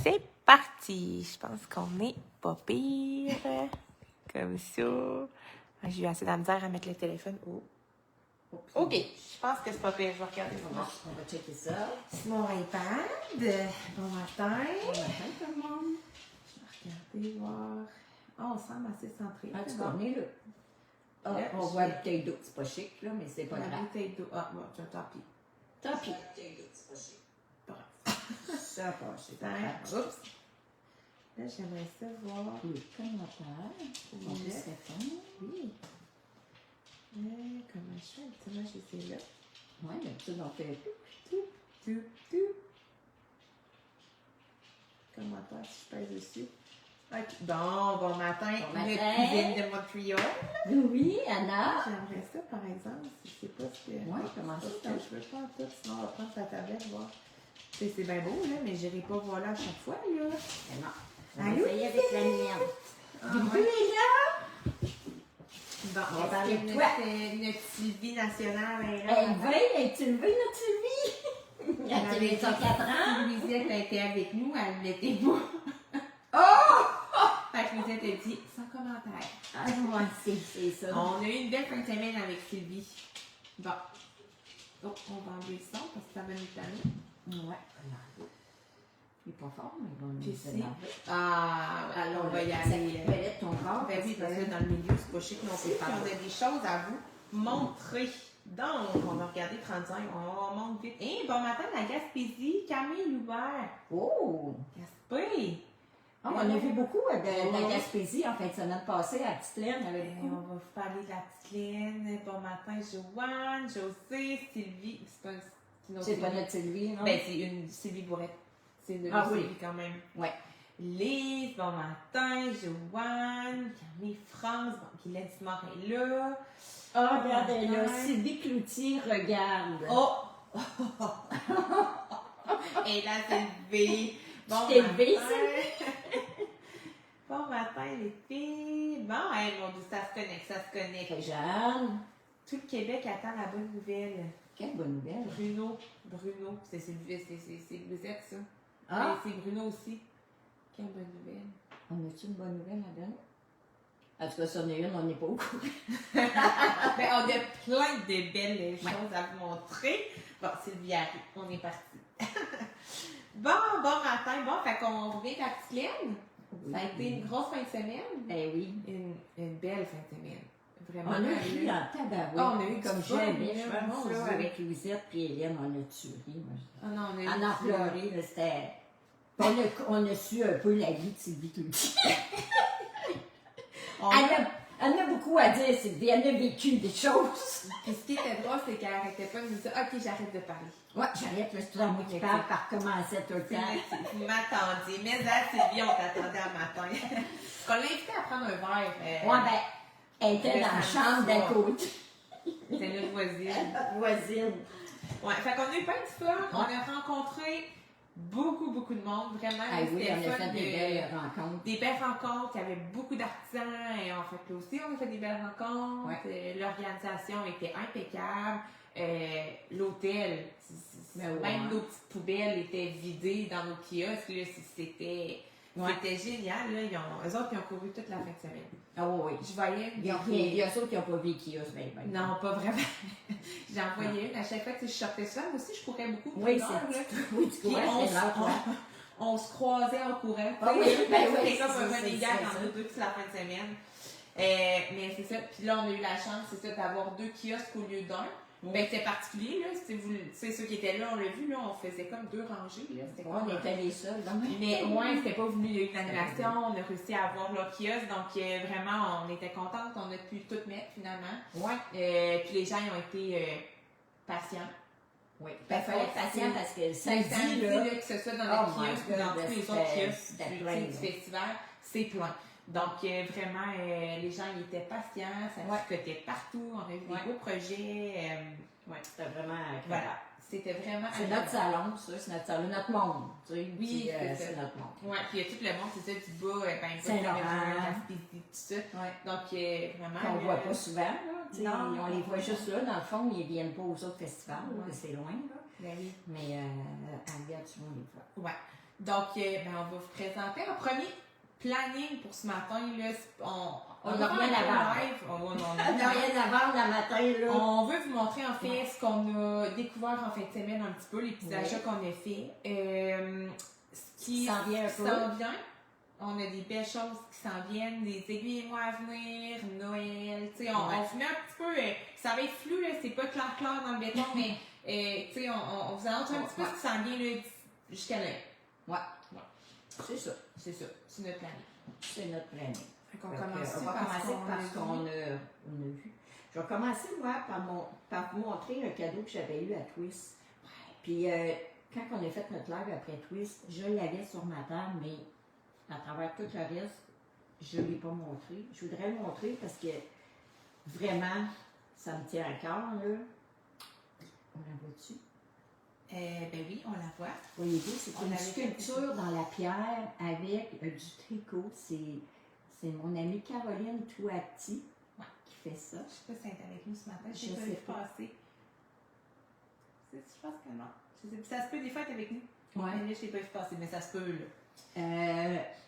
C'est parti! Je pense qu'on est pas pire. Comme ça. J'ai eu assez de la misère à mettre le téléphone. Oh. OK. Je pense que c'est pas pire. Je vais regarder. On va checker ça. C'est mon iPad. Bon matin. Bon matin, tout le monde. Je vais regarder, voir. Oh, on semble assez centré. Ah, tu connais, là. Ah, Là, on voit la bouteille d'eau. C'est pas chic, là, mais c'est pas La grave. bouteille d'eau. Ah, bon, tant pis. Tant pis. Bon. Ça passe, c'est pas Hein? grave. Oups. Là, j'aimerais ça voir. Les commentaires. On Oui. peut se répondre. Oui. Comment je fais? Habituellement, je sais là. Oui, d'habitude, on fait Tout, tout. Commentaire, si je pèse dessus. OK. Bon matin. Bon Le matin. cuisine de Montréal. Oui, Anna. J'aimerais ça, par exemple, si je sais pas ce que... Oui, comment ça? Je veux pas en tout, sinon on va prendre ta tablette, voir. Tu sais, c'est bien beau, là, mais j'irai pas voir là à chaque fois, là. Mais non. On Allô? va essayer avec la mienne. Ah, Vous ouais. est là? Bon, On va parler de toi. Notre Sylvie nationale est là. Elle va, es-tu levée, notre Sylvie? Elle a avait 4 ans. Louisette a été avec nous, elle l'était pas. Oh! Fait que Louisette a dit sans commentaire. Ah, moi, c'est ça. On a eu une belle fin de semaine avec Sylvie. Bon. Oh, on va enlever le son parce que ça va nous tanner. Ouais. Il est pas fort, mais il va nous Puis c'est. énerver. Ah, alors on va y aller. Toilette ton corps. Ben oui, parce que dans le milieu, c'est pas chic non plus. Puis on a des choses à vous montrer. Donc, on va regarder 35, on monte vite. Bon matin, la Gaspésie, Camille Loubert. Oh! Gaspé! Ah, on a vu beaucoup de la Gaspésie en fin de semaine passée à Petite-Laine. Il y avait On beaucoup. va vous parler de la petite Lynn. Bon matin, Joanne, José, Sylvie. C'est pas notre Sylvie, non? Ben, c'est une Sylvie Bourrette. C'est une Ah oui. Sylvie quand même. Ouais. Lise, bon matin, Joanne, Camille France, bon, Guylaine Simard est là. Ah, regarde, elle là. Ouais. Sylvie Cloutier regarde. Oh! Et là, c'est levé. Bon Tu t'es levée, matin. Bon matin, les filles. Bon, hey, mon Dieu, ça se connecte. Fait Jeanne. Tout le Québec attend la bonne nouvelle. Quelle bonne nouvelle. Bruno, c'est Louisette, ça. Ah, Mais c'est Bruno aussi. Quelle bonne nouvelle. on a-tu une bonne nouvelle à donner? En tout cas, si on a une, on n'est pas au courant. Ben, on a plein de belles choses à vous montrer. Bon, Sylvie arrive, on est parti. bon matin. Bon, fait qu'on revient à Petite Laine. Ça a été une grosse fin de semaine. Eh oui. Une belle fin de semaine. Vraiment. On a ri en tabarouette. Ah, on a eu comme du fun, jamais. là, Je pense mon là, Dieu. avec Louisette et Hélène, on a tué. Moi. Ah non, on a eu On a du pleuré, là, c'était. On a su un peu la vie de Sylvie Cloutier. Elle a beaucoup à dire, Sylvie. Elle a vécu des choses. Puis ce qui était drôle, c'est qu'elle arrêtait pas de nous dire OK, j'arrête de parler. Ouais, j'arrête, là, c'est tout à moi qui parle, par commencer tout le temps. Vous m'attendiez. Mais là, Sylvie, on t'attendait à matin. On l'a invité à prendre un verre. Ouais, ben, elle était dans la chambre d'à côté. C'était notre voisine. Voisine. Ouais, fait qu'on a eu plein de fun. On a rencontré beaucoup de monde. Vraiment, Ah oui, c'était on a fun fait des belles rencontres. Des belles rencontres. Il y avait beaucoup d'artisans. Et en fait, là aussi, on a fait des belles rencontres. Ouais. L'organisation était impeccable. L'hôtel, Ben ouais. même nos petites poubelles étaient vidées dans nos kiosques. Là, c'était génial. Là. Eux autres, ils ont couru toute la fin de semaine. Ah oui, oui. Je voyais. Il y a ceux qui n'ont pas vécu kiosque, ben. Non, pas vraiment. J'en voyais une. À chaque fois que je sortais ça, moi aussi, je courais beaucoup. Oui, c'est oui, tu Puis courais, c'est là, toi. on se croisait en courant. Ah oui, ben oui, C'était comme un c'est running gag ça. entre nous deux toute la fin de semaine. Mais c'est ça. Puis là, on a eu la chance, c'est ça, d'avoir 2 kiosques au lieu d'un. Ben, c'était particulier, là. C'est ceux qui étaient là, on l'a vu, là, on faisait comme 2 rangées, là. C'était On était les seuls, non? Mais ouais, c'était pas venu, il y a eu une annulation, on a réussi à avoir leur kiosque, donc vraiment, on était contentes, on a pu tout mettre finalement. Ouais. Puis les gens ils ont été patients. Oui. Ben, il fallait être patient parce que Samedi, samedi, là, là. que ce soit dans Oh les my kiosques ou dans God, tous les c'était- autres kiosques c'était du, plein, du là. festival, c'est plein. Donc vraiment, les gens ils étaient patients, ça picotait partout, on a eu des beaux projets. C'était vraiment. Voilà, c'était vraiment C'est notre salon, ça, c'est notre salon, notre monde. Tu sais, Oui, puis, c'est c'est notre monde. Ouais, puis il y a tout le monde, c'est ça, du bas, Saint-Laurent. Gaspésie, tout ça. Ouais. Donc vraiment. Qu'on voit pas souvent, là. Tu sais, Non. on les voit juste là, dans le fond, ils viennent pas aux autres festivals, là, c'est loin, là. Ben oui. Mais à Viat, souvent, on les voit. Ouais. Donc, ben, on va vous présenter un premier planning pour ce matin. Là, On n'a rien à vendre. live. On n'a rien à vendre le matin, là. On veut vous montrer en fait ce qu'on a découvert en fin de semaine un petit peu, les petits achats qu'on a fait. Ce qui s'en vient un peu. s'en vient. On a des belles choses qui s'en viennent, des aiguilles et mois à venir, Noël. Tu sais, on vous met un petit peu. Ça va être flou, là, c'est pas clair dans le béton, mais tu sais, on vous annonce un petit peu ce qui s'en vient là, jusqu'à là. Ouais. C'est ça. C'est ça. C'est notre planning. C'est notre planning. On va commencer commencer par ce qu'on a vu. Je vais commencer, moi, par vous montrer un cadeau que j'avais eu à Twist. Puis, quand on a fait notre live après Twist, je l'avais sur ma table, mais à travers tout le reste, je ne l'ai pas montré. Je voudrais le montrer parce que vraiment, ça me tient à cœur, là. On la voit-tu? Ben oui, on la voit. Voyez-vous, c'est une sculpture dans la pierre avec du tricot. C'est mon amie Caroline Touati qui fait ça. Je ne sais pas si elle est avec nous ce matin. Je sais pas sais vu pas. passer. Je pense que non. Je sais, ça se peut des fois être avec nous. Ouais. Mais là, je ne l'ai pas vu passer, mais ça se peut, là.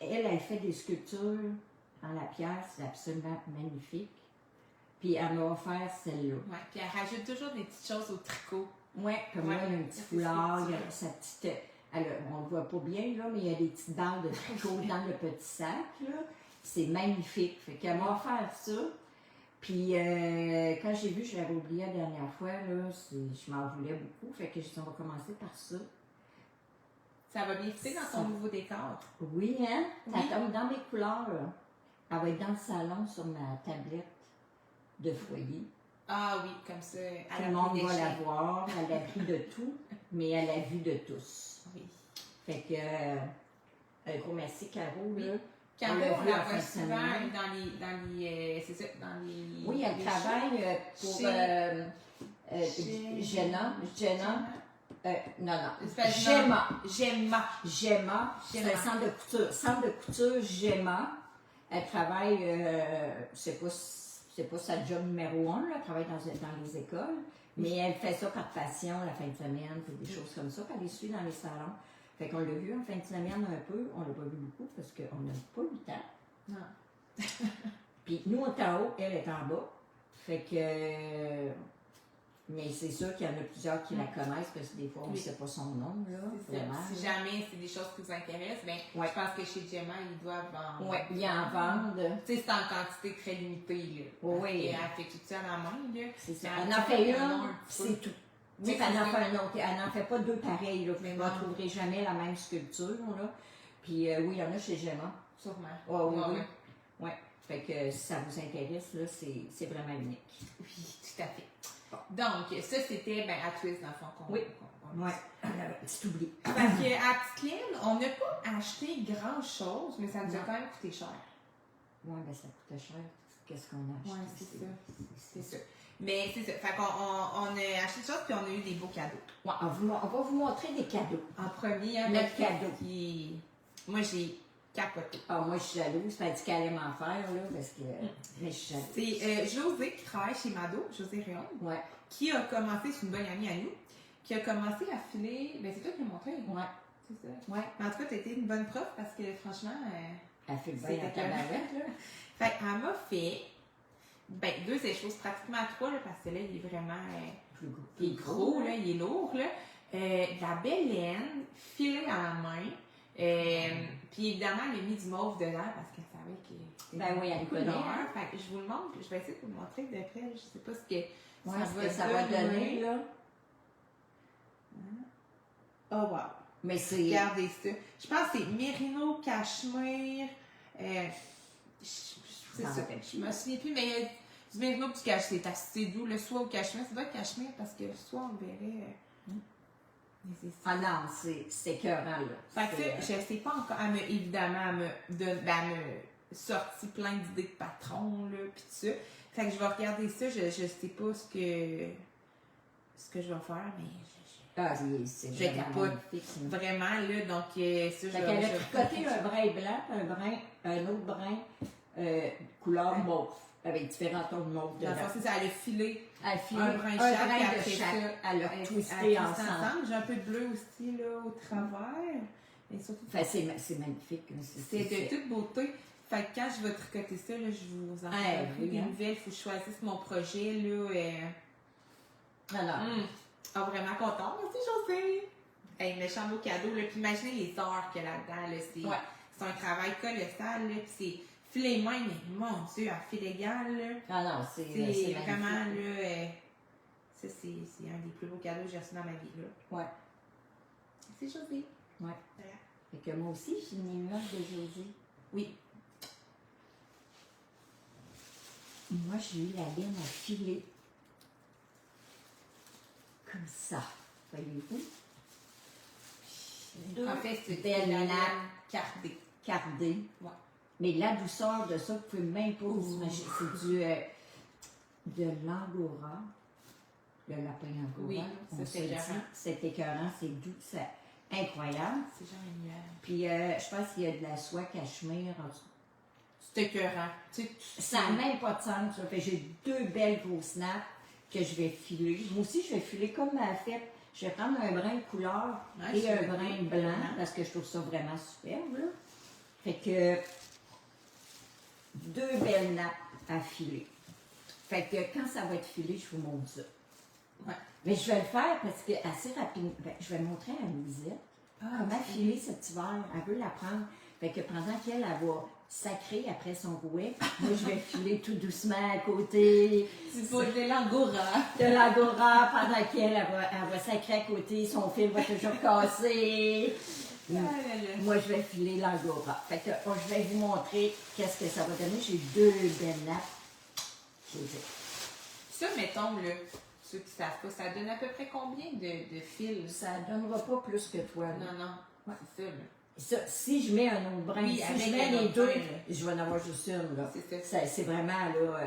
Elle fait des sculptures en la pierre, c'est absolument magnifique. Puis elle m'a offert celle-là. Ouais, puis elle rajoute toujours des petites choses au tricot. Oui, comme là, il y a un petit foulard, il y a sa petite. On ne le voit pas bien, là, mais il y a des petites balles de tricot dans le petit sac. Là. C'est magnifique. Fait qu'elle m'a offert ça. Puis quand j'ai vu, je l'avais oublié la dernière fois, là, je m'en voulais beaucoup. Fait que j'ai dit, on va commencer par ça. Ça va bien fitter dans ton nouveau décor. Oui, hein? Ça tombe dans mes couleurs. Elle va être dans le salon sur ma tablette de foyer. Ah oui, comme ça. Tout le monde va la voir. Elle a pris de tout, mais elle a vu de tous. Oui. Fait que, un gros merci, Caro. Là. Caro, on la voit souvent dans les c'est ça, dans les... Oui, elle travaille pour Jenna. Gemma. C'est un centre de couture. Centre de couture Gemma. Elle travaille, c'est pas sa job numéro 1, là, elle travaille dans les écoles, mais elle fait ça par passion la fin de semaine, des choses comme ça, puis elle les suit dans les salons. Fait qu'on l'a vu en fin de semaine un peu, on l'a pas vu beaucoup parce qu'on n'a pas eu le temps. Non. Puis nous, on est en haut, elle est en bas. Fait que... Mais c'est sûr qu'il y en a plusieurs qui la connaissent parce que des fois, on ne sait pas son nom, là. Vraiment, si jamais c'est des choses qui vous intéressent, ben, je pense que chez Gemma, ils doivent vendre. Oui, ils en vendent. Tu sais, c'est en quantité très limitée, là. Oui. Et elle fait tout ça à la main, là. C'est ça. Elle en fait une, c'est tout. Oui, elle en fait un autre. Elle n'en fait pas deux pareils, là. Vous ne retrouverez jamais la même sculpture, là. Puis oui, il y en a chez Gemma. Sûrement. Oui. Fait que si ça vous intéresse, là, c'est vraiment unique. Oui, tout à fait. Donc, ça, c'était à Twist, dans le fond, qu'on Oui, petit oubli. Parce qu'à Petite Laine, on n'a pas acheté grand-chose, mais ça nous a quand même coûté cher. Oui, bien, ça coûtait cher. Qu'est-ce qu'on a acheté? Oui, c'est ça. Mais c'est ça. Fait qu'on on a acheté des choses, puis on a eu des beaux cadeaux. Ouais, on va vous montrer des cadeaux. En premier, notre cadeau. Moi, j'ai capoté. Ah, moi, je suis jalouse. Elle dit qu'elle allait m'en faire, là, parce que... Mais je suis jalouse. C'est José qui travaille chez Mado, José Réon, qui a commencé, c'est une bonne amie à nous, qui a commencé à filer... Ben, c'est toi qui l'as montré. Oui. C'est ça. Oui. Mais en tout cas, tu as été une bonne prof parce que, franchement... elle fait bien la tabarouette, là. Fait qu'elle m'a fait... Ben, 2 choses, pratiquement 3, là, parce que là, il est vraiment... il est gros, là, il est lourd, là. De la belle laine, filée à la main. Puis évidemment, elle a mis du mauve dedans parce qu'elle savait que... Ben oui, elle connaît. Fait que je vous le montre, je vais essayer de vous le montrer de près. Je sais pas ce que ça va donner, là. Oh wow! Mais c'est... Regardez ça. Je pense que c'est Mérino, Cachemire. C'est ça. Je me souviens plus, mais il y a du Mérino et du Cachemire. C'est assez doux, le soie au Cachemire. Ça doit être Cachemire parce que le soie, on verrait. Ah non, c'est écœurant, là. Fait que je sais pas encore. Évidemment, elle m'a sorti plein d'idées de patrons, là, pis tout ça. Fait que je vais regarder ça. Je sais pas ce que je vais faire, mais c'est je capote vraiment, là. Donc, ça, elle a tricoté un brin blanc, un autre brin couleur mauve, avec différents tons de mauve dedans. C'est ça, elle a filé. Un brin de chaque. Elle a twisté ensemble. J'ai un peu de bleu aussi, là, au travers. Et surtout, Enfin, c'est magnifique. Hein, c'est de toute beauté. Fait que quand je vais tricoter ça, là, je vous en Ah, ferai oui, des hein. nouvelles. Il faut que je choisisse mon projet. Là, Alors, vraiment contente. Merci, José. Hey, méchant beau cadeau. Là. Puis imaginez les heures qu'il y a là-dedans. Là. C'est un travail colossal. Là. Puis c'est filet main, mais mon Dieu, à fil égal. Là. non, c'est Vraiment, magnifique. là, ça, c'est un des plus beaux cadeaux que j'ai reçus dans ma vie. Là. Ouais. C'est José. Ouais. Voilà. Fait que moi aussi, j'ai une image de José. Oui. Moi, j'ai eu la laine à filer. Comme ça. Voyez-vous? En fait, c'est belle la nappe laine cardée. cardée. Ouais. Mais la douceur de ça, vous pouvez même pas vous imaginer. C'est du de l'angora. Le lapin angora. Oui, on ça, se c'est dit. écœurant. C'est écœurant, c'est doux, c'est incroyable. C'est genre une nuage. Puis je pense qu'il y a de la soie cachemire en dessous. C'est écœurant. Ça n'a même pas de sens. Ça. Fait que j'ai 2 belles grosses nappes que je vais filer. Moi aussi, je vais filer comme ma fête. Je vais prendre un brin de couleur Ouais, et un brin blanc parce que je trouve ça vraiment superbe. Là. Fait que 2 belles nappes à filer. Fait que quand ça va être filé, je vous montre ça. Ouais. Mais je vais le faire parce que assez rapidement, je vais montrer à Louisette comment filer cet hiver. Elle veut l'apprendre. Fait que pendant qu'elle va sacrer après son rouet, moi je vais filer tout doucement à côté. Tu faut de l'angora. De l'angora pendant qu'elle elle va sacrer à côté, son fil va toujours casser. Moi je vais filer l'angora. Fait que je vais vous montrer qu'est-ce que ça va donner. J'ai 2 belles nappes. Ça, mettons, là, ceux qui ne savent pas, ça donne à peu près combien de fils? Ça ne donnera pas plus que toi. Là. Non. Ouais. C'est ça, là. Ça, si je mets un autre brin, Oui, si avec je mets un les autre 2, brin, là. je vais en avoir juste une. Là. C'est ça. C'est vraiment, là,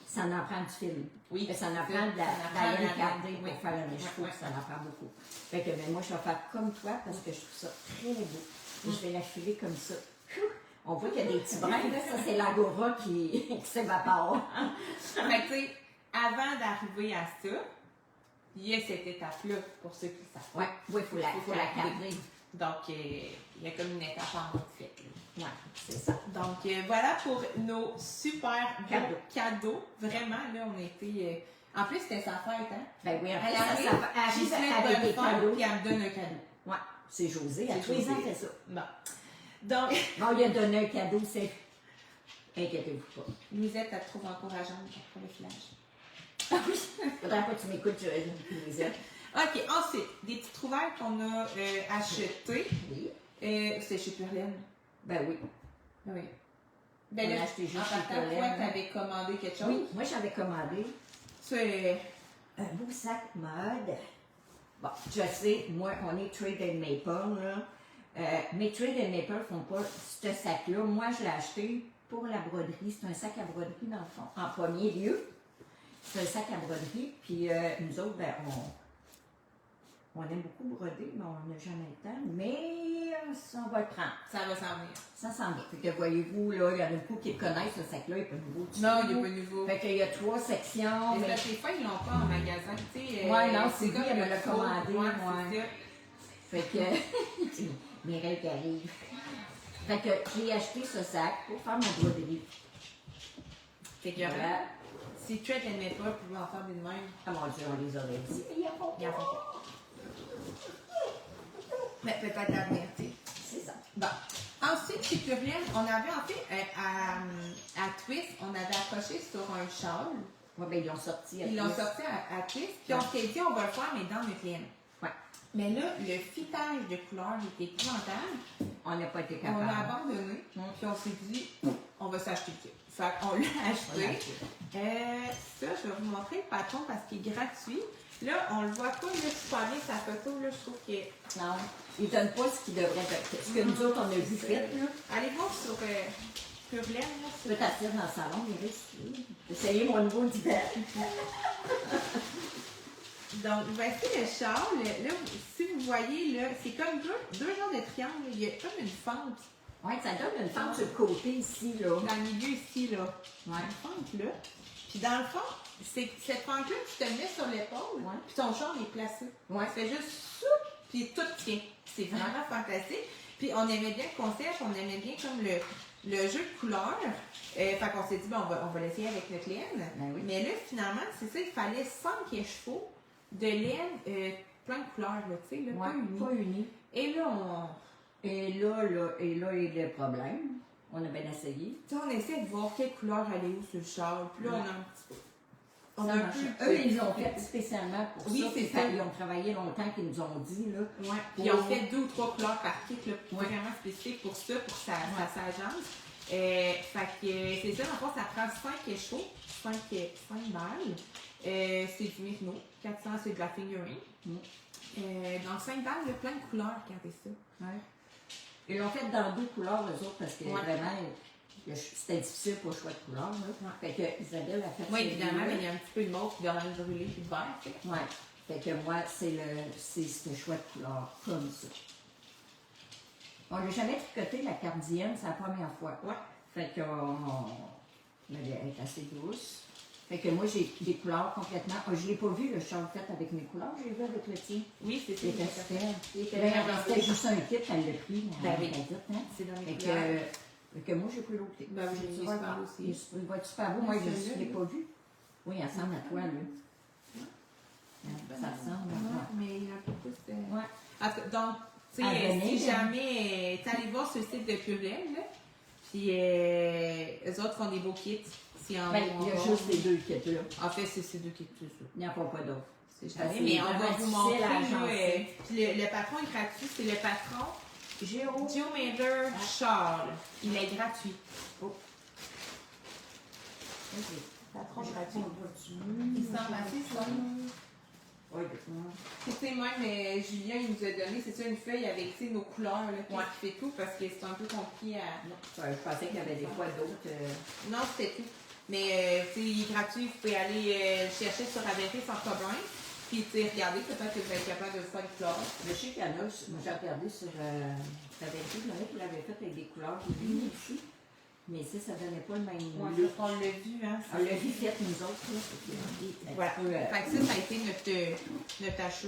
ça en prend du fil. Oui, Ça en c'est prend ça. de la Ça en prend laine de la cardée laine, pour oui. faire le mèche-fou, Ouais. ça en prend beaucoup. Fait que, mais moi, je vais faire comme toi parce que je trouve ça très beau. Et je vais la filer comme ça. On voit qu'il y a des petits brins, là, ça c'est l'angora qui s'évapore. Fait que, tu sais, avant d'arriver à ça, il y a cette étape-là, pour ceux qui savent. Ouais, oui, il faut la garder. Donc, il y a comme une étape en mode fait. Ouais, c'est ça. Donc, voilà pour nos super beaux cadeaux. Vraiment, là, on était... en plus, c'était sa fête, hein? Ben oui, après, Elle ça arrive arrive avec des cadeaux. puis elle me donne un cadeau. Ouais, c'est José, à C'est tous les José. ans, elle fait ça. Bon. Donc, Bon, il a donné un cadeau, c'est... Inquiétez-vous pas. Louisette, elle te trouve encourageante pour le filage. Ah oui, faudrait pas que tu m'écoutes, Louisette. OK, ensuite, des petites trouvailles qu'on a achetées. Oui. C'est chez Purlaine. Ben oui. Oui. Ben On là, a acheté juste en chez partant, Purlaine, toi, hein. t'avais commandé quelque chose. Oui, moi j'avais commandé C'est... un beau sac mode. Bon, je sais, moi, on est Trade and Maple, là. Mais Trade and Maple font pas ce sac-là. Moi, je l'ai acheté pour la broderie. C'est un sac à broderie, dans le fond. En premier lieu, c'est un sac à broderie. Puis nous autres, ben, on aime beaucoup broder, mais on n'a jamais le temps. Mais on va le prendre. Ça va s'en venir. Ça s'en vient. Fait que voyez-vous, là, il y en a beaucoup qui le connaissent, ce sac-là, il n'est pas nouveau. du Non, tout. il n'est pas nouveau. Fait qu'il y a 3 sections. Mais parce que des fois, ils l'ont pas en magasin, tu sais. Ouais, non, c'est comme lui, elle me le l'a faux. commandé, Ouais, ouais. c'est ça. Fait que, Mireille qui arrive. Fait que j'ai acheté ce sac pour faire mon broderie. Fait que, Voilà. si tu n'aimais pas, tu pouvais en faire des mêmes. Ah mon Dieu, on les aurait dit. Mais ils en font Ils en font pas. Mais peut-être à venir, tu sais. C'est ça. Bon. Ensuite, chez Purlaine, on avait en fait, à Twist, on avait accroché sur un châle. Ouais, ben ils l'ont sorti. Ils l'ont sorti à Twist, puis on s'est dit, on va le faire, mais dans notre laine. Ouais. Mais là, le fitage de couleurs était épouvantable. On n'a pas été On capable. l'a abandonné, puis on s'est dit, on va s'acheter le kit. Fait qu'on l'a On l'a acheté. acheté. Ça, je vais vous montrer le patron parce qu'il est gratuit. Là, on le voit pas, là, super bien sa photo, là, je trouve que... Non, ils ne donnent pas ce qu'ils devraient donner. Ce que nous autres, on a vu fait, là. Allez voir sur Purlaine, là. Tu peux t'asseoir dans le salon, Mireille, si tu veux. Essayez mon nouveau divan. Donc, voici le châle. Là, si vous voyez, là, c'est comme deux genres de triangles. Il y a comme une fente Oui, ça donne une fente sur le côté ici, là. dans le milieu ici, là. Ouais. Une fente là. Puis dans le fond, c'est cette fente-là, tu te mets sur l'épaule, puis ton châle est placé. Ouais. Tu fais juste ça, puis tout tient. C'est vraiment fantastique. Puis on aimait bien le concept, on aimait bien comme le jeu de couleurs. Fait qu'on s'est dit, bon, on va l'essayer avec notre laine. Ben oui. Mais là, finalement, c'est ça, il fallait 5 échevaux de laine, plein de couleurs, là, tu sais, là, Ouais, pas unies. pas unis. Et là, on... Et là, il y a le problème. On a bien essayé. Tu sais, on essaie de voir quelle couleur aller où sur le châle. Puis là, on a un petit peu. On a Ça un marche. peu. Eux, ils l'ont fait spécialement pour Oui, ça. c'est puis ça. Ils ont travaillé longtemps, qu'ils nous ont dit, là. Ouais. Puis on fait 2 ou 3 couleurs par kit, là, vraiment spécifique pour ça, pour que ça s'agence. Fait que c'est ça, en fait, ça prend 5 échevaux, 5 balles. C'est du Myrno. 400, c'est de la fingering. Donc 5 balles, il y a plein de couleurs, regardez ça. Ouais. Ils l'ont fait dans 2 couleurs, eux autres, parce que Ouais. vraiment, c'était difficile pour le choix de couleur. Là. Fait que Isabelle a fait Oui, ces évidemment, deux-là. mais il y a un petit peu de mauve, puis d'orange brûlé, puis de vert. Fait que- Ouais. Fait que moi, c'est ce choix de couleur, comme ça. On n'a jamais tricoté la cardienne, c'est la première fois. Ouais. Fait que elle est assez douce. Fait que moi, j'ai des couleurs complètement. Je ne l'ai pas vu, le châle fait avec mes couleurs, j'ai vu avec le tien. Oui, c'est ça. C'était super. C'était Ben, vraiment c'était beau. juste un kit, elle l'a pris. Ben oui. Elle l'a dit, hein. C'est dans les Fait couleurs. que moi, j'ai pris l'autre kit. Ben oui, Tu il est vas super voir, beau aussi. Il va être super beau. Moi, je ne Celui-là, l'ai pas vu. Oui, elle ressemble à toi, là. Ça ressemble à toi. Mais il y a un peu plus de... Ouais. En tout cas, donc, tu À sais, venir, si hein. jamais, tu allez voir sur le site de Purel, là, puis eux autres font des beaux kits. Si en Ben, haut, il y a en bas. juste les 2 kits-là. En fait, c'est ces 2 kits, c'est ça. Il n'y en a pas d'autres. C'est Parce jamais, que mais c'est on va vraiment vous montrer, difficile à là, agencer. puis le patron est gratuit, c'est le patron Géo. Geomader Charles. Il est gratuit. Patron gratuit. Il semble assez simple. Oui, Tu sais, même Julien, il nous a donné, c'est ça, une feuille avec, tu sais, nos couleurs, là, qui fait tout, parce que c'est un peu compliqué à... je pensais qu'il y avait des fois d'autres. Non, c'était tout. Mais, tu sais, il est gratuit, vous pouvez aller le chercher sur Avertis sans problème. Puis, tu sais, regardez, peut-être que vous êtes capable de faire des couleurs. Je sais qu'il y en a, moi j'ai regardé sur Avertis, il y en a qui l'avaient fait avec des couleurs unies ici. Mais ça donnait pas le même look. On l'a vu, hein. On l'a vu fait nous autres, là. Voilà. Fait que ça a été notre achat.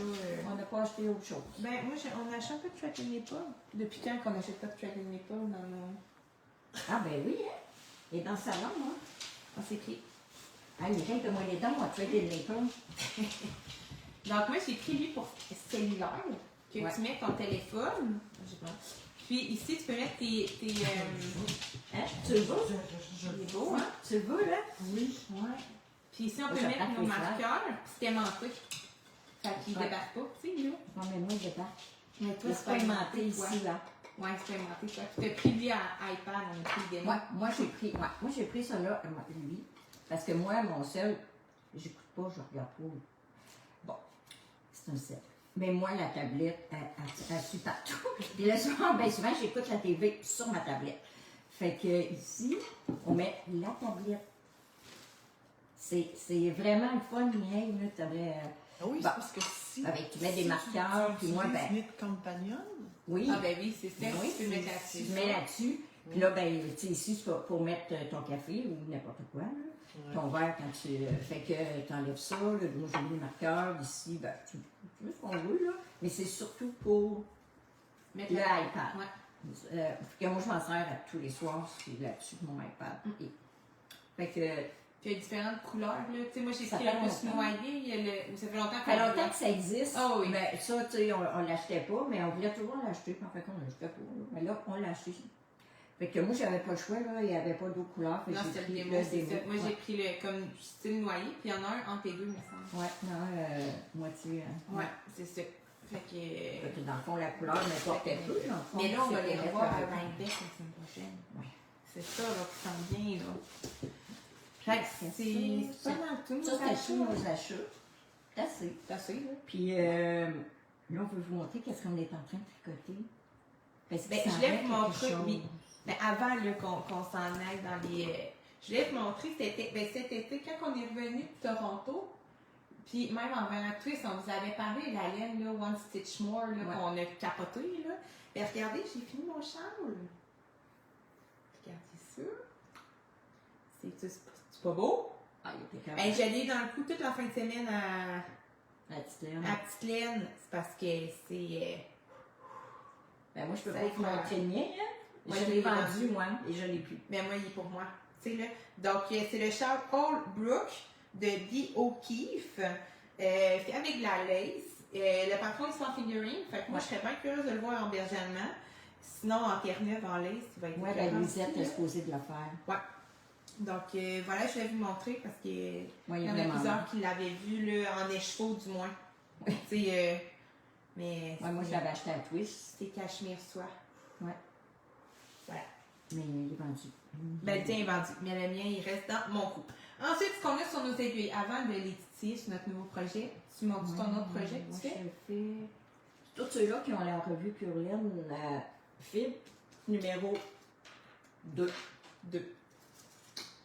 On n'a pas acheté autre chose. Ben, moi, on achète un peu de Track and Nipple. Depuis quand qu'on n'achète pas de Track and Nipple dans nos... Ah ben oui, hein? Et dans le salon, moi. On s'écrit. Ah, Mireille, donne-moi les dents, on va trader le Maple. Donc, moi, j'ai pris lui pour cellulaire, que Ouais. tu mets ton téléphone. Je sais pas. Puis ici, tu peux mettre tes Hein? Tu le veux? il est beau, hein? Tu le veux, là? Oui. Ouais. Puis ici, on Moi, peut ça mettre prend nos les fleurs. marqueurs. Puis c'était menté. Fait qu'il Ouais. débarque pas, tu sais, là. Non, mais moi, il débarque. Mais toi, C'est pas aimanté ici, là. Ouais, c'est pas aimanté, toi. Puis t'as pris lui à iPad, on a pris le démo. Moi, j'ai pris ça là, lui. Parce que moi, mon seul, j'écoute pas, je regarde pas. Bon, c'est un seul. Mais moi, la tablette, elle suit partout. Puis le soir, bien souvent, j'écoute la TV sur ma tablette. Fait que ici, on met la tablette. C'est vraiment le fun, Mireille, là, t'aurais... Ah oui, Bon. c'est parce que si. Avec, tu mets des si marqueurs, puis moi, ben... Smith Companion. Oui, Ah, ben oui, c'est ça. Oui, tu peux mettre là-dessus. tu mets là-dessus. Puis là, ben, tu sais, ici, c'est pour mettre ton café ou n'importe quoi, là. Ouais. Ton verre quand tu. Fait que tu enlèves ça, là, moi j'ai mis les marqueurs, ici, ben, tu mets ce qu'on veut, là. Mais c'est surtout pour Mettre le la- iPad. Ouais. Que moi, je m'en sers tous les soirs, c'est là-dessus, mon iPad. Et- fait que. Puis il y a différentes couleurs, là. Tu sais, moi, j'ai Ça pris fait un plus longtemps. noyé. Il y a le... Ça fait longtemps Ça fait longtemps que ça existe. Ah oui. Mais ça, tu sais, on l'achetait pas, mais on voulait toujours l'acheter. En fait, on l'achetait pas. Là. Mais là, on l'a acheté. Fait que moi, j'avais pas le choix, là. Il n'y avait pas d'autres couleurs. Fait que Non, j'ai c'est le pris démo, c'est ça. Moi, j'ai Ouais. pris le comme style noyé, puis il y en a un entre les deux, me semble. Ouais, non, moitié. Ouais, c'est ça. Fait que... Fait que dans le fond, la couleur n'importait peu. Dans le fond, Mais là, on va c'est les correct revoir à avec. Rhinebeck la semaine prochaine. Ouais. C'est ça, là, qui s'en vient, là. Fait que c'est pas mal tout. Ça, c'était tous nos achats. C'est assez. C'est assez, là. Puis là, on veut vous montrer qu'est-ce qu'on est en train de tricoter. Parce que Ben, ça je voulais reste vous quelque montrer, chose. oui. Mais avant là, qu'on s'en aille dans les. Je voulais vous montrer cet été, quand on est revenu de Toronto, puis même en venant de Twist, on vous avait parlé de la laine, là, One Stitch More, là, Ouais. qu'on a capoté, là. Ben, regardez, j'ai fini mon châle. Regardez ça. C'est pas beau? Ah, il était quand Ben, même. j'allais dans le coup toute la fin de semaine La petite laine. à Petite Laine. C'est parce que c'est. Ben, moi, je peux Ça pas y vous va. montrer le mien, hein. Moi, Je je l'ai l'ai vendu, vendu. moi, et je l'ai plus. Mais moi, il est pour moi. Tu sais, là. Donc, c'est le châle Old Brook de Dee O'Keefe. Fait avec de la lace. Le patron est sans figurine. Fait que moi, je serais bien curieuse de le voir en berger allemand. Sinon, en Terre-Neuve, en lace, il va être Moi, la écœurant Louisette aussi, est là. supposée de le faire. Ouais. Donc, voilà, je vais vous montrer parce qu'il Moi, y il est en a vraiment plusieurs beau. qui l'avaient vu là, en écheveau, du moins. Tu sais, mais Ouais, moi, je l'avais acheté à Twist. c'est cachemire soie. Ouais. Voilà. Mais il est vendu. Ben, le tien est vendu, mais le mien, il reste dans mon coup. Ensuite, ce qu'on a sur nos aiguilles, avant de les titiller sur notre nouveau projet, tu montres ton autre projet que Moi, tu fais? je fais. Tous ceux-là qui ont la revue Curlin, Fib, numéro 2. 2.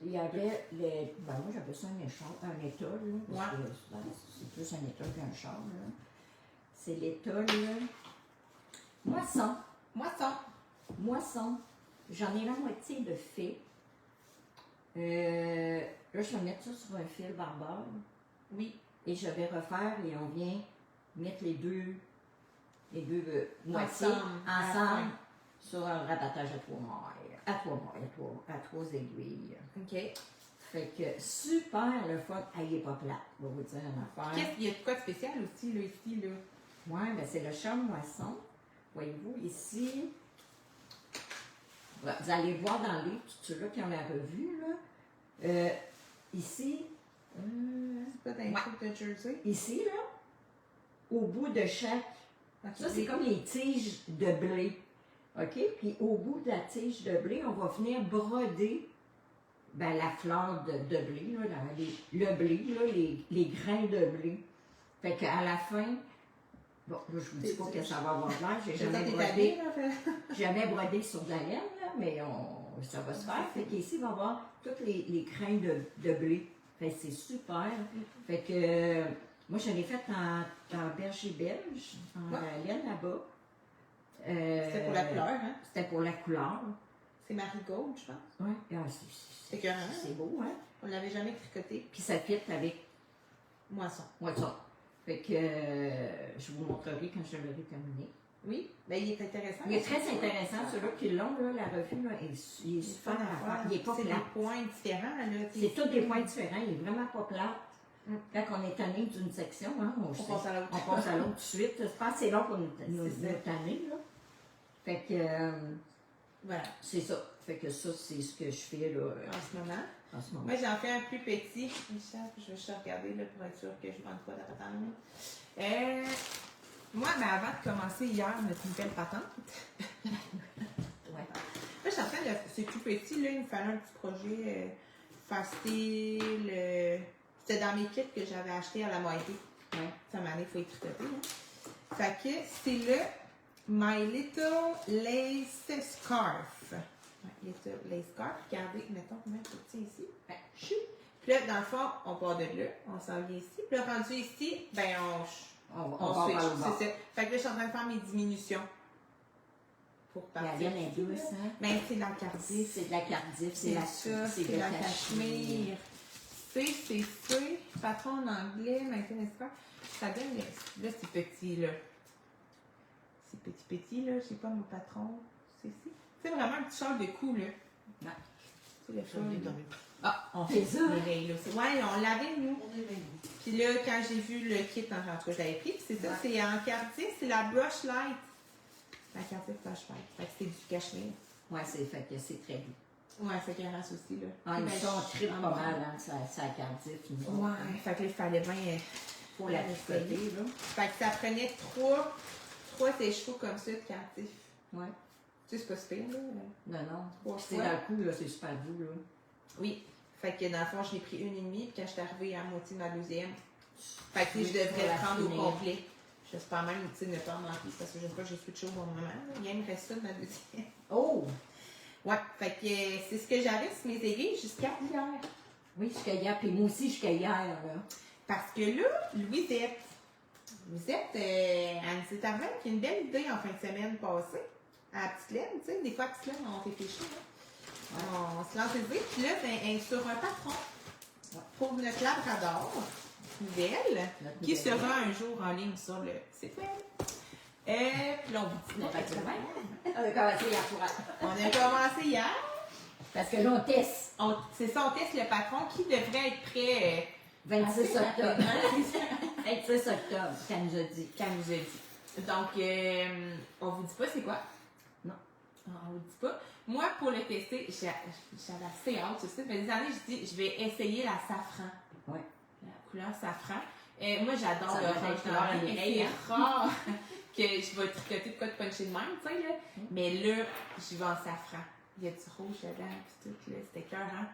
Il y avait les. Ben, moi, j'appelle ça un écharpe, un étole, là. Parce Ouais. que c'est plus un étole qu'un char, là. C'est l'étole. Moisson. Moisson. Moisson. J'en ai la moitié de fait. Là, je vais mettre ça sur un fil barbare. Oui. Et je vais refaire et on vient mettre les deux moitiés ensemble sur un rabattage à 3 mailles. À 3 aiguilles. OK. Fait que super le fun. Ah, il est pas plate, je vais vous dire une affaire. Qu'est-ce qu'il y a de quoi de spécial aussi, là, ici, là? Ouais, ben c'est le charme moisson. Voyez-vous, ici, vous allez voir dans les livre, tous ceux-là qui ont la revue, là. Ici, C'est pas d'un truc de Jersey? ici, là, au bout de chaque. Ça, c'est comme les tiges de blé. OK? Puis au bout de la tige de blé, on va venir broder ben, la fleur de blé, là, le blé, là, les grains de blé. Fait qu'à la fin, bon, là, je vous dis pas que ça va avoir de l'air, j'ai jamais brodé sur de la laine, là, mais ça va se faire. Fait qu'ici, il va y avoir tous les grains de blé. Fait que c'est super. Fait que moi, je l'ai faite en berger belge, en laine là-bas. C'était pour la couleur, hein? C'était pour la couleur. C'est Marigold, je pense. Oui, C'est écœurant, hein? c'est beau, hein? On l'avait jamais tricoté. Puis ça fit avec Moisson. ça. Fait que je vous montrerai quand je l'aurai terminé. Oui, ben il est intéressant. Il est très intéressant, celui-là qui est long, là, la revue, là, il est super à faire. Il est pas C'est plat. des points différents, là. C'est tous des points différents, il est vraiment pas plat. Quand on est tanné d'une section, hein, on passe à l'autre. On passe à l'autre tout de suite. C'est pas assez long pour nous tanner, là. Fait que Voilà, c'est ça. Fait que ça, c'est ce que je fais là, en ce moment. en ce moment. Moi, j'en fais un plus petit. Michel, je vais juste regarder là, pour être sûr que je ne manque pas de la patente. Moi, ben, avant de commencer hier notre nouvelle patente, Ouais. là, je suis en train de. C'est tout petit, là, il me fallait un petit projet facile. C'était dans mes kits que j'avais acheté à la moitié. Ouais. Ça m'a il faut y tricoter. Hein. Fait que c'est le My Little Lace Scarf. My Little Lace Scarf. Regardez, mettons combien de petit ici. Ben, chou. Puis là, dans le fond, on part de là, on s'en vient ici. Puis là, rendu ici, ben on switch. C'est ça. Fait que là, je suis en train de faire mes diminutions. Pour La partir. laine est douce, hein? Ben, c'est la cardif. C'est de la cardif, C'est ça, c'est la cachemire. C'est patron en anglais, maintenant, n'est-ce pas? Ça donne, là, c'est petit, là. C'est petit, là, je sais pas, mon patron. C'est vraiment un petit châle de cou, là. Ouais. C'est le châle. Ah, on fait ça. Ouais, on l'avait, nous. Puis là, quand j'ai vu le kit, en tout cas, je l'avais pris, puis c'est ça, c'est en cardif, c'est la brush light. La cardif brush light. Fait que c'est du cachemire. Ouais, c'est fait que c'est très doux. Ouais, c'est caresse aussi, là. Ah, ils Ben, sont très pas je- mal, hein, ça cardif. Ouais, fait que là, il fallait bien. Faut la tricoter, là. Fait que ça prenait trois échevaux comme ça de cardif. Ouais. Tu sais, c'est pas super, là. Non, non. Trois Puis c'est fois. dans le coup, là, c'est super doux, là. Oui. Fait que dans le fond, je l'ai pris une et demie, puis quand je suis arrivée à la moitié de ma deuxième, fait que Oui, je devrais pour la le prendre finir. au complet. J'espère même, tu sais, ne pas en manquer, parce que je sais pas que j'ai switché au bon moment. Là. Il me reste ça de ma deuxième. Oh! Ouais, fait que c'est ce que j'avais sur mes aiguilles jusqu'à hier. Oui, jusqu'à hier, puis moi aussi jusqu'à hier, là. Parce que là, Louisette, elle nous est arrivée avec une belle idée en fin de semaine passée. À la petite laine, tu sais, des fois, à petite laine, on fait pécher, là. On se lance les idées, puis là, ben, elle est sur un patron pour notre labrador nouvelle, qui sera un jour en ligne sur le site web. Puis là, on vous dit On a n'importe quoi. On a commencé hier soir. On a commencé hier. Parce que là, on teste. C'est ça, on teste le patron qui devrait être prêt 26 assez octobre. rapidement. 26 octobre, qu'elle nous a dit. Quand nous a dit. Donc, on vous dit pas c'est quoi? Non. On vous dit pas. Moi, pour le tester, j'avais assez hâte, tu sais. Des années, je dis, je vais essayer la safran. Ouais. La couleur safran. Moi, j'adore Ça le doit être orange couleur doré, mais américaine. c'est rare que je vais tricoter de quoi de puncher de même, tu sais, là. Mais là, j'y vais en safran. Il y a du rouge dedans, puis tout, là. C'était cœur, hein?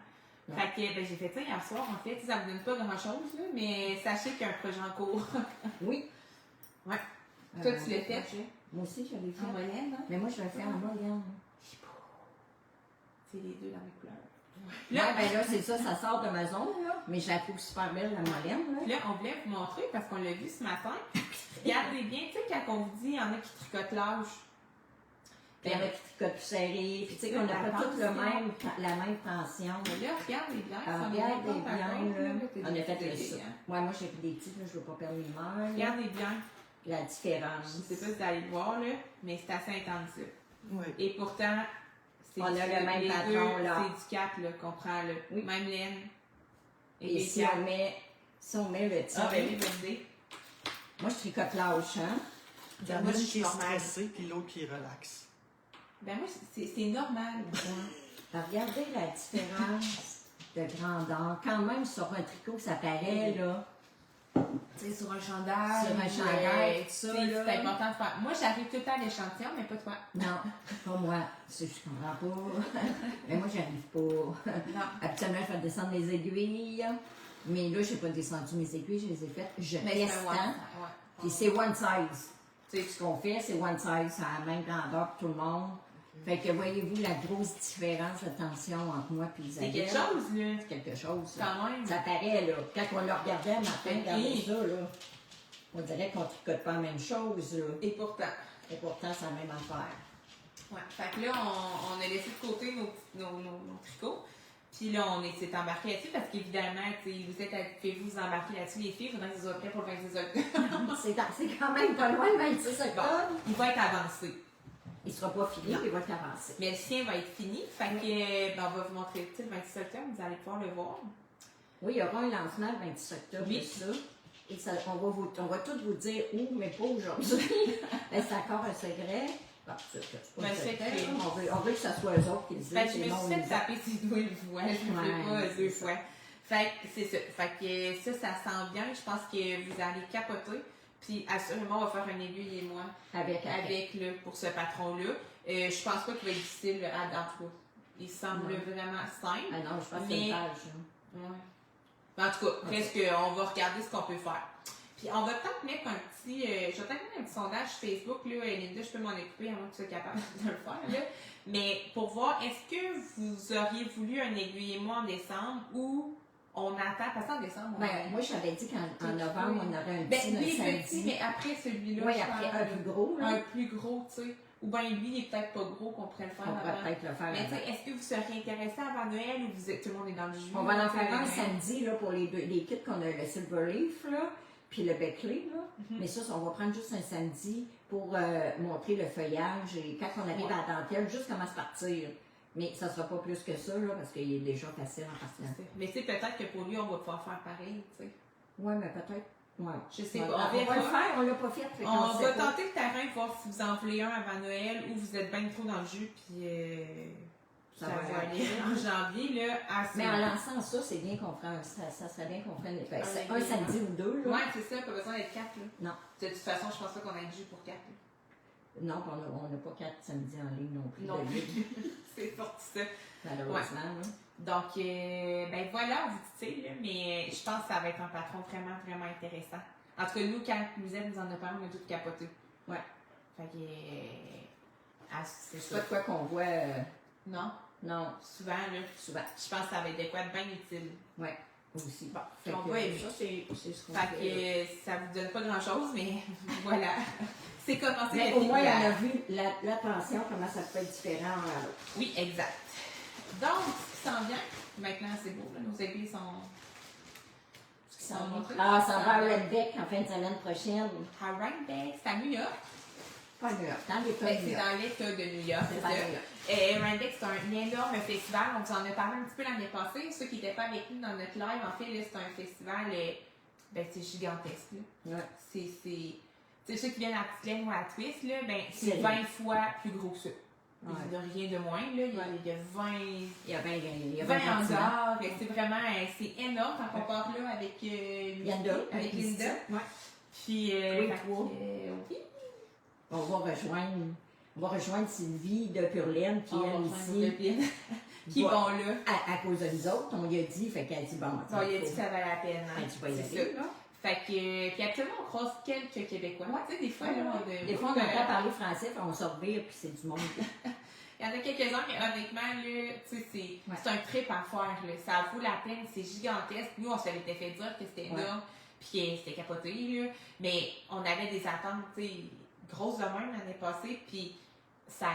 Ouais. Fait que, ben, j'ai fait ça hier soir, en fait. Ça me donne pas grand-chose, là, mais sachez qu'il y a un projet en cours. Oui. Ouais. Toi, tu l'as fait? Moi aussi, je l'ai fait. En molène, hein? Mais moi, je vais le faire en moyenne. C'est les deux dans mes couleurs. Là, ben là, c'est ça, ça sort de ma zone, là. Mais je la trouve super belle, la moyenne, là. Là, on voulait vous montrer, parce qu'on l'a vu ce matin. Regardez bien, tu sais, quand on vous dit, il y en a qui tricotent l'âge. Puis il y en a qui tricotent plus serré. Puis tu sais qu'on n'a pas toutes la même tension. Mais là, regarde les blancs. Alors, sont regarde les bien par blancs, contre, là. t'es On a fait des le ça. hein. Ouais, moi, j'ai pris des petits, là, je veux pas perdre les mains. Regarde les blancs. La différence. Je sais pas si vous allez le voir, là, mais c'est assez intense, ça. Oui. Et pourtant, c'est On a le même les patron, deux, là. c'est du 4, là, qu'on prend, là. Oui. Même laine. Et les si quatre. on met le Ah, ben tir, oui, bonne idée. moi, je tricote l'âge, hein. Il y en Moi, a je une suis qui est normale. stressée, puis l'autre qui relaxe. Ben moi, c'est normal. Alors, regardez la différence de grandeur. Quand même, sur un tricot, ça paraît, là. Tu sais, sur un chandail. Sur un chandail, tout ça, c'est là. important de faire. Moi, j'arrive tout le temps à l'échantillon, mais pas toi. Non, pas moi. Je comprends pas. Mais moi, j'arrive pas. Non. Habituellement, je fais descendre les aiguilles. Mais là, je n'ai pas descendu mes aiguilles, je les ai faites. Je Mais teste, c'est un hein. ouais. Puis c'est one size. Tu sais, ce qu'on fait, c'est one size, ça a la même grandeur pour tout le monde. Fait que voyez-vous la grosse différence de tension entre moi et C'est Isabelle. quelque chose, là. C'est quelque chose. Ça. Quand même. Ça paraît, là. Quand on le regardait un matin, regardez Oui. ça, là. On dirait qu'on ne tricote pas la même chose, là. Et pourtant. Et pourtant, c'est la même affaire. Ouais. Fait que là, on a laissé de côté nos tricots. Puis là, on s'est embarqué là-dessus parce qu'évidemment, vous êtes habitués vous embarquer là-dessus, les filles. Il faudrait que vous soyez prêts pour le 26 octobre. C'est quand même pas loin le 26 octobre. Bon, il va être avancé. Il ne sera pas fini, il va être avancé. Mais le sien va être fini. Fait que, ben, on va vous montrer le 26 octobre. Vous allez pouvoir le voir. Oui, il y aura un lancement le 26 octobre, Oui. de ça. Et ça, on va tout vous dire où, mais pas aujourd'hui. Mais c'est encore un secret. Bon, c'est pas Ben, un c'est secret. fait. On veut que ce soit eux autres qui le disent. Fait que je me et non suis fait nous. taper ses doigts une fois. Je ne le fais Ouais, pas deux c'est fois. Fait que c'est ça. Fait que ça sent bien. Je pense que vous allez capoter. Puis assurément, on va faire un aiguille et moi Avec là, pour ce patron-là. Je pense pas qu'il va être difficile à trouver. Il semble Non. vraiment simple. Ah non, je pense que Mais- c'est une page. Hein. Ouais. En tout cas, presque, on va regarder ce qu'on peut faire. Puis on va peut-être mettre un petit. Je vais peut-être mettre un petit sondage Facebook, là. Linda, je peux m'en occuper à moins que tu sois capable de le faire, là. Mais pour voir, est-ce que vous auriez voulu un aiguille et moi en décembre ou on attend, parce qu'en décembre, on Ben, moi, je t'avais dit qu'en novembre, on aurait un Ben, petit lui, samedi. petit, mais après celui-là, Oui, je après parle, un plus gros, là. un plus gros, tu sais. Ou bien lui, il est peut-être pas gros qu'on pourrait le faire On pourrait avant. peut-être le faire Mais tu avant. sais, est-ce que vous seriez intéressé avant Noël ou vous êtes, tout le monde est dans le jus? On va en faire un Noël? samedi là, pour les kits qu'on a, le Silver Leaf, là, puis le Beckley. Là. Mais ça, on va prendre juste un samedi pour montrer le feuillage et quand on arrive à la dentelle, juste comment se partir. Mais ça ne sera pas plus que ça, là, parce qu'il est déjà facile en partant. Mais tu sais, peut-être que pour lui, on va pouvoir faire pareil, tu sais. Oui, mais peut-être. Ouais. Je sais Ouais, pas, on va verra. le faire, on l'a pas fait. fait qu'on On sait va pas. tenter le terrain, voir si vous en voulez un avant Noël ou vous êtes bien trop dans le jus, puis Ça ça va va aller. aller en janvier, là, assez. Mais en lançant ça, c'est bien qu'on prenne ça serait bien qu'on prenne un oui. samedi ou deux. Là. Ouais, c'est ça, pas besoin d'être 4, là. Non. De toute façon, je pense pas qu'on ait du jus pour 4. Non, on n'a pas 4 samedis en ligne non plus. Non de plus. ligne, C'est fort ça. malheureusement. là. Donc, ben voilà, vous dites, là, mais je pense que ça va être un patron vraiment, vraiment intéressant. En tout cas, nous, quand Musette nous en a parlé, on a tout capoté. Ouais. Fait que, c'est C'est ça. pas de quoi qu'on voit. Non, Non, souvent, là, souvent. je pense que ça va être de quoi de bien utile. Ouais, aussi. Bon, Fait on que, va aimer. ça, c'est ce qu'on Fait fait. que ça vous donne pas grand-chose, mais voilà. C'est commencé Mais d'être au moins, on hier. a vu la tension, comment ça peut être différent à l'autre. Oui, exact. Donc, ce qui s'en vient, maintenant c'est beau, là, nos aiguilles sont... Ce qui s'en vient. Ah, ça va à Redbeck en fin de semaine prochaine. À Rhinebeck, c'est à New York. Pas New York, dans l'État Ben, de New c'est York. dans l'État de New York, C'est c'est pas ça. New York. Randex, c'est un énorme festival. On vous en a parlé un petit peu l'année passée. Ceux qui n'étaient pas avec nous dans notre live, en fait, là, c'est un festival, ben, c'est gigantesque. Là. Ouais. C'est ceux qui viennent à Petite-Laine ou à Twist, là, ben, c'est C'est 20 fois plus gros que ça. Ouais. Il n'y a rien de moins. Là. Il y a 20, Il y a 20 20 hangars. C'est vraiment c'est énorme quand on part là avec Linda. avec Linda. Ouais. Puis, Oui, fait toi. que, oui. On va rejoindre Sylvie de Purlaine qui On va est rejoindre ici. Levine. Qui Ouais. vont là. À cause de nous autres, on lui a dit, fait qu'elle dit bon, Bon, il a dit que ça valait la peine. Hein. tu vas y C'est aller, ça. là. Fait que, puis actuellement, on croise quelques Québécois. Tu sais, des fois, là, Des fois, on entend parler français, puis on sort rire, puis c'est du monde. Il y en a quelques-uns, mais honnêtement, là, tu sais, c'est un trip à faire. Là. Ça vaut la peine, c'est gigantesque. Nous, on se l'était fait dire que c'était énorme, puis que c'était capoté, là. Mais on avait des attentes, tu sais, grosses de même l'année passée, puis ça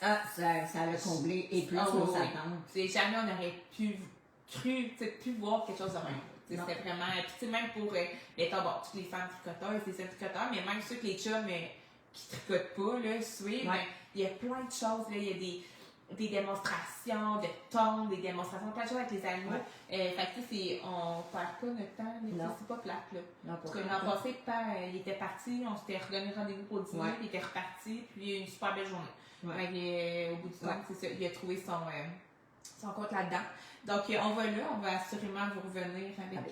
l'a comblé, et plus Ah, nos oui. attentes. Jamais on aurait pu voir quelque chose de même. Non. C'était vraiment. Puis, tu sais, même pour les toutes les femmes tricoteuses, les hommes tricoteurs, mais même ceux que les chums qui tricotent pas, là, suivent, Ouais. il y a plein de choses. Là. Il y a des démonstrations de tons, des démonstrations, plein de choses avec les animaux. Fait que, tu sais, on perd pas notre temps, mais Non. c'est pas plate, là. Non, Parce que l'an passé, il était parti, on s'était redonné rendez-vous pour le dîner, il était reparti, puis il a eu une super belle journée. Ouais. Fait que, au bout du temps, c'est ça, il a trouvé son compte là-dedans. Donc, on va là, on va assurément vous revenir avec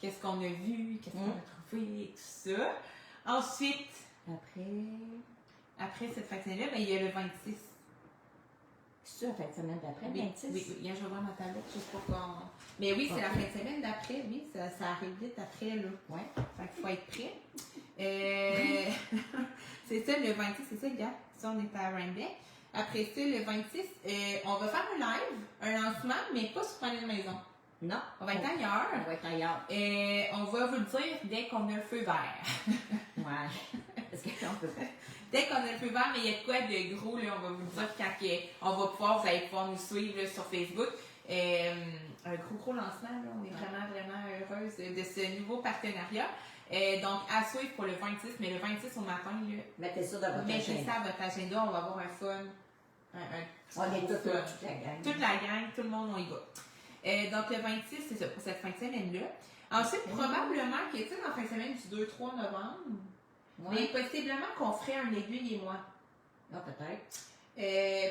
qu'est-ce qu'on a vu, qu'est-ce qu'on a trouvé, tout ça. Ensuite, après cette fin de semaine-là, ben, il y a le 26. C'est ça, la fin de semaine d'après, le 26? Oui, hier, je vais voir ma tablette, je sais pas quand. Mais oui, c'est la fin de semaine d'après, oui, ça arrive vite après, là. Ouais. Fait qu'il faut être prêt. C'est ça, le 26, c'est ça, gars. Ça, on est à Randeck. Après ça, le 26, on va faire un live, un lancement, mais pas sur Panier de Maison. Non. On va être ailleurs. On va être ailleurs. On va vous le dire dès qu'on a le feu vert. Ouais. Parce qu'on peut pas. Dès qu'on a le feu vert, mais il y a de quoi de gros, là, on va vous le dire quand vous allez pouvoir nous suivre là, sur Facebook. Un gros lancement, là, on est vraiment heureuse de ce nouveau partenariat. Donc, à suivre pour le 26, mais le 26 au matin, là, Mettez ça dans votre mettez agenda. ça à votre agenda, on va avoir un fun. On est gros toute fun. la gang. Toute la gang, tout le monde, on y va. Donc, le 26, c'est ça, pour cette fin de semaine-là. Ensuite, probablement que, tu sais, dans la fin de semaine du 2-3 novembre, mais possiblement qu'on ferait un aiguille et moi. Ah, peut-être.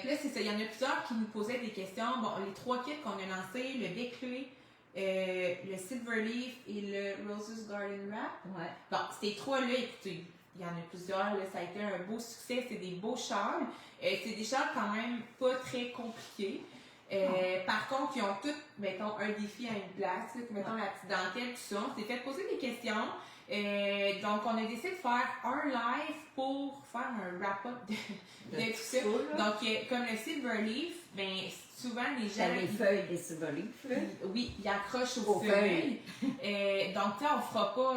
Puis là, c'est ça, il y en a plusieurs qui nous posaient des questions. Bon, les 3 kits qu'on a lancés, le Beckley, le Silverleaf et le Roses Garden Wrap. Ouais. Bon, ces 3-là, écoutez, il y en a plusieurs, là, ça a été un beau succès, c'est des beaux châles. C'est des châles quand même pas très compliqués. Par contre, ils ont tous, mettons, un défi à une place, là, mettons la petite dentelle, tout ça. On s'est fait poser des questions. Donc, on a décidé de faire un live pour faire un wrap-up de tout ça. Donc, comme le Silverleaf, ben, souvent les gens. T'as les feuilles des Silverleaf, là. Oui, ils accrochent aux feuilles. Donc, tu sais, on fera pas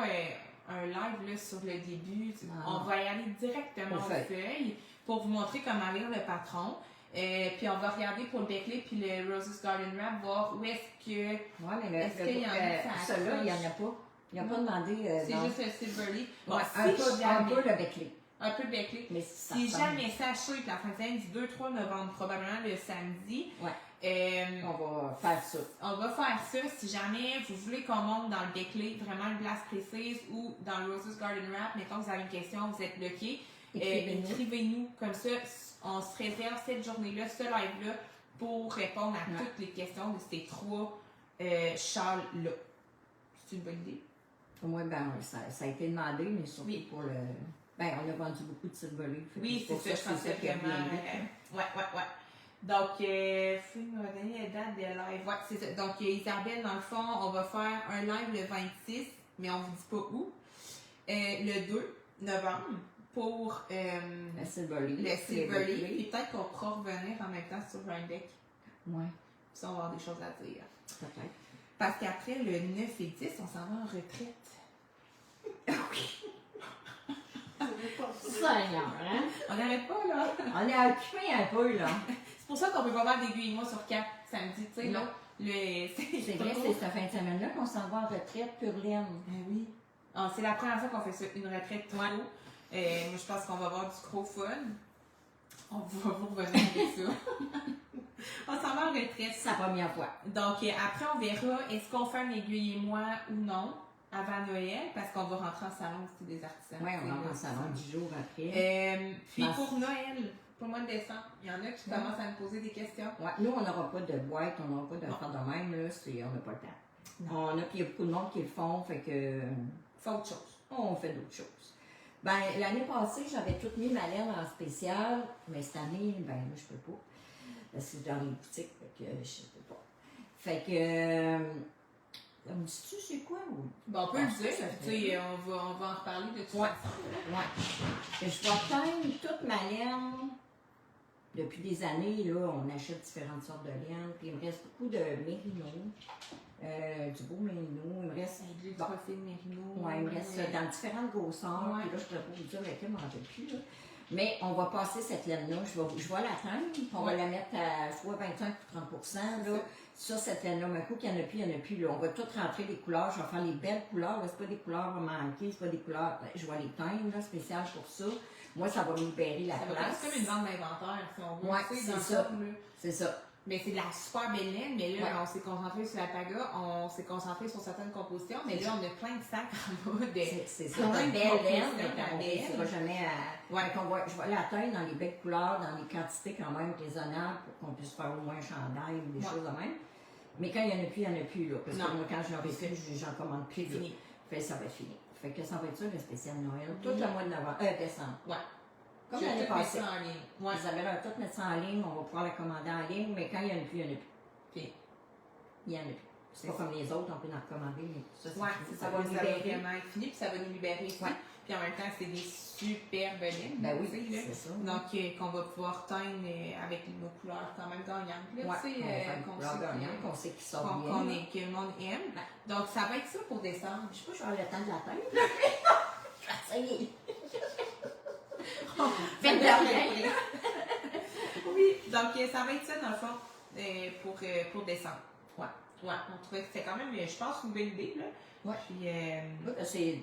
un live là, sur le début. On va y aller directement aux feuilles pour vous montrer comment lire le patron. Puis on va regarder pour le Beckley puis le Roses Garden Wrap, voir où est-ce que. Ouais, mais Est-ce qu'il y en a ça celui-là, il n'y en accroche? a pas. Il n'a pas demandé. C'est non. juste le Silverleaf. Bon, Ouais, si un jamais. peu le Beckley. Un peu le Beckley. Mais ça Si ressemble. jamais sachez que la fin de semaine du 2-3 novembre, probablement le samedi, On va faire ça. on va faire ça. Si jamais vous voulez qu'on monte dans le Beckley, vraiment une place précise, ou dans le Roses Garden Wrap, mettons que vous avez une question, vous êtes bloqué, écrivez-nous. Comme ça, on se réserve cette journée-là, ce live-là, pour répondre à toutes les questions de ces 3 châles-là. C'est une bonne idée? Moi, ben, ça a été demandé, mais surtout pour le. Ben, on a vendu beaucoup de Silverleaf. Oui, c'est ça, je pensais qui a vraiment. bien vite. Ouais. Donc, il nous donner la date des lives. Ouais, c'est ça. Donc, Isabelle, dans le fond, on va faire un live le 26, mais on vous dit pas où. Le 2 novembre pour Le Silverleaf. le Silverleaf. Puis peut-être qu'on pourra revenir en même temps sur Randeck. Ouais, Puis on va avoir des choses à dire. peut-être. Parce qu'après le 9 et 10, on s'en va en retraite. Seigneur, hein? On n'arrête pas, là. On est occupé un peu, là. C'est pour ça qu'on peut pas faire d'aiguille moi sur 4 samedi, tu sais, Non. là. C'est vrai, c'est cette fin de semaine-là qu'on s'en va en retraite pure laine. Ben oui. Ah, c'est la première fois qu'on fait ça, une retraite trop. Moi, je pense qu'on va avoir du gros fun. On va vous revenir avec ça. On s'en va en retraite. C'est la première fois. Donc, après, on verra est-ce qu'on fait un aiguille et moi ou non avant Noël, parce qu'on va rentrer en salon aussi des artisans. Oui, on rentre en salon 10 jours après. Puis pour Noël, pour le mois de décembre, il y en a qui commencent à me poser des questions. Ouais, nous, on n'aura pas de boîte, on n'aura pas d'affaires de même, là, on n'a pas le temps. Puis il y a beaucoup de monde qui le font, fait que. Faut autre chose. On fait d'autres choses. Ben, l'année passée, j'avais tout mis ma laine en spécial, mais cette année, ben là, je peux pas. Parce que c'est dans les boutiques, fait que je peux pas. Fait que. me dis-tu c'est quoi? Ou... Bon, on peut le dire, ça tu sais, on va en reparler de tout ça. Ouais. Je vais teindre toute ma laine. Depuis des années, là, on achète différentes sortes de laine. Puis il me reste beaucoup de mérino. Du beau mérino. Il me reste. Du Bon. profil mérino. Ouais, il me reste dans différentes grosseurs. Ouais. Puis là, je pourrais pas vous dire laquelle, je m'en rappelle plus. Là. Mais on va passer cette laine-là. Je vais la teindre. On va la mettre à soit 25 ou 30 là. Ça, cette laine-là, un coup qu'il n'y en a plus, il n'y en a plus. Là. On va tout rentrer les couleurs. Je vais faire les belles couleurs. Ce pas des couleurs manquées, c'est pas des couleurs. Je vais les teindre, là, spéciales pour ça. Moi, ça va me libérer la place. C'est comme une vente d'inventaire, si on veut. Ouais, c'est c'est dans ça. le- C'est ça. Mais c'est de la super belle laine, mais là, Ouais. on s'est concentré sur la paga, on s'est concentré sur certaines compositions, mais là, on a plein de sacs en bas de. C'est ça. plein Une de belle laine, compositions mais on ne belles. réussira jamais à. Ouais. Je vais la teindre dans les belles couleurs, dans les quantités quand même raisonnables pour qu'on puisse faire au moins un chandail ou des Ouais. choses de même. Mais quand il n'y en a plus, il n'y en a plus. Là, parce Non. que moi, quand j'en ai plus, j'en commande plus. C'est là. fini. Fait que ça va être fini. Fait que ça va être ça, le spécial Noël. Tout Oui. le mois de novembre. Décembre. Ouais. Comme Je vais l'année tout mettre passée. ça en ligne. Ouais. Isabelle va tout mettre ça en ligne, on va pouvoir la commander en ligne, mais quand il n'y en a plus, il n'y en a plus. Puis, Il n'y en a plus. C'est pas comme les autres, on peut en recommander, mais ça, c'est ouais, fini. ça va vraiment être fini, puis ça va nous libérer ici. Ouais. Puis en même temps, c'est des superbes laines. Ben oui, tu sais, là. c'est ça. Donc, qu'on va pouvoir teindre avec nos couleurs quand même gagnantes. Là, Ouais, tu sais, on va faire une qu'on couleur sait gagnante, qu'on sait qu'ils sortent qu'on- bien. qu'on là. est- que le monde aime. Ouais. Donc, ça va être ça pour décembre. Je sais pas, je vais avoir le temps de la teindre. Ça y est. Faites de rien. Oui, donc ça va être ça dans le fond pour décembre. Ouais. Ouais, on trouvait que c'était quand même, je pense, une belle idée. Là. Ouais. Puis, Là, c'est,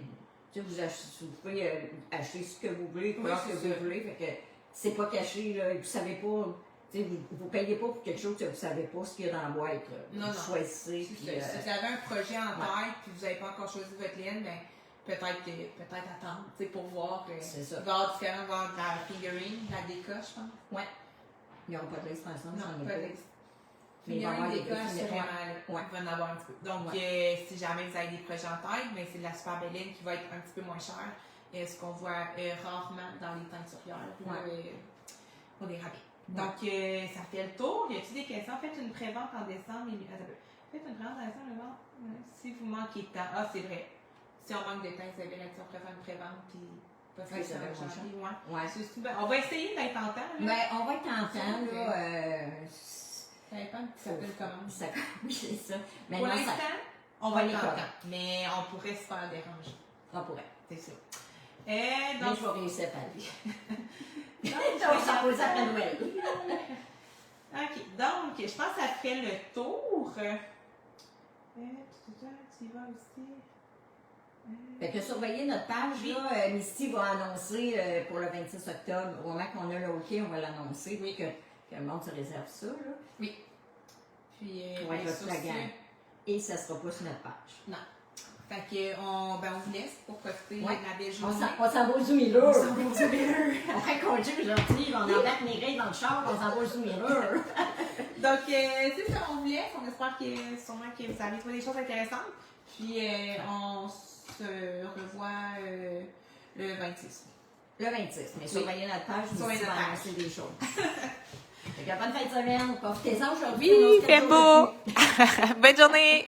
tu sais, vous pouvez acheter ce que vous voulez, quoi Oui, que c'est vous ça. voulez, fait que c'est pas caché, là, vous savez pas, tu sais, vous payez pas pour quelque chose que vous savez pas ce qu'il y a dans la boîte, là. Non, Vous non. choisissez, si puis, vous avez un projet en ouais. tête puis vous n'avez pas encore choisi votre laine, ben, peut-être attendre tu sais, pour voir. C'est ça. Il va y avoir différents, il va y avoir de la figurine, de la déca, je pense. Ouais. Il n'y aura pas de l'extension, j'en Non, ai pas pas. de Mais il va y avoir des déca, c'est définitions. vraiment là. Ouais. Il va en avoir un petit peu. Donc, si jamais vous avez des projets en tête, ben, c'est de la super belle laine qui va être un petit peu moins chère. Ce qu'on voit rarement dans les teinturières pour des rabais. Donc, ça fait le tour. Y a-t-il des questions? Faites une prévente en décembre. Faites une prévente en décembre. Si vous manquez de temps. Ah, c'est vrai. Si on manque de temps, vous avez l'action, on pourrait faire une prévente. Puis, parce Oui, que ça c'est va un être janvier. Ouais. Ouais. On va essayer d'être en temps. Là. Ben, on va être en temps, là. Ça dépend de certaines commandes. Ça, oui, c'est ça. Pour Maintenant, l'instant, ça, on va les être en commandes. temps. Mais on pourrait se faire déranger. on pourrait. C'est ça. Mais Donc, je vais réussir à pallier. donc, ça pose après Noël. OK. Donc, je pense que ça fait le tour. Tu y vas aussi. Fait que surveillez notre page, Oui. là. Misty va annoncer pour le 26 octobre. Au moment qu'on a le OK, on va l'annoncer. Oui. Que le monde se réserve ça, là. Puis, On va être sur toute la ce- gang. Et ça sera pas sur notre page. Non. Fait que, on vous laisse pour profiter Ouais. de la belle On journée. s'en va au Zoom Mirror. On s'en va au Zoom Mirror. Après congé aujourd'hui, on embarque Mireille dans le char, on s'en va au Zoom Mirror. Donc, c'est ça, on vous laisse. On espère que sûrement que vous avez trouvé des choses intéressantes. Puis, on se revoit le 26. Le 26. Mais surveillez notre page, Surveillez Misty va notre page. annoncer des choses. Fait que bonne fin de semaine. Profitez-en aujourd'hui. Oui, on se fait retrouve beau. aujourd'hui. Bonne journée.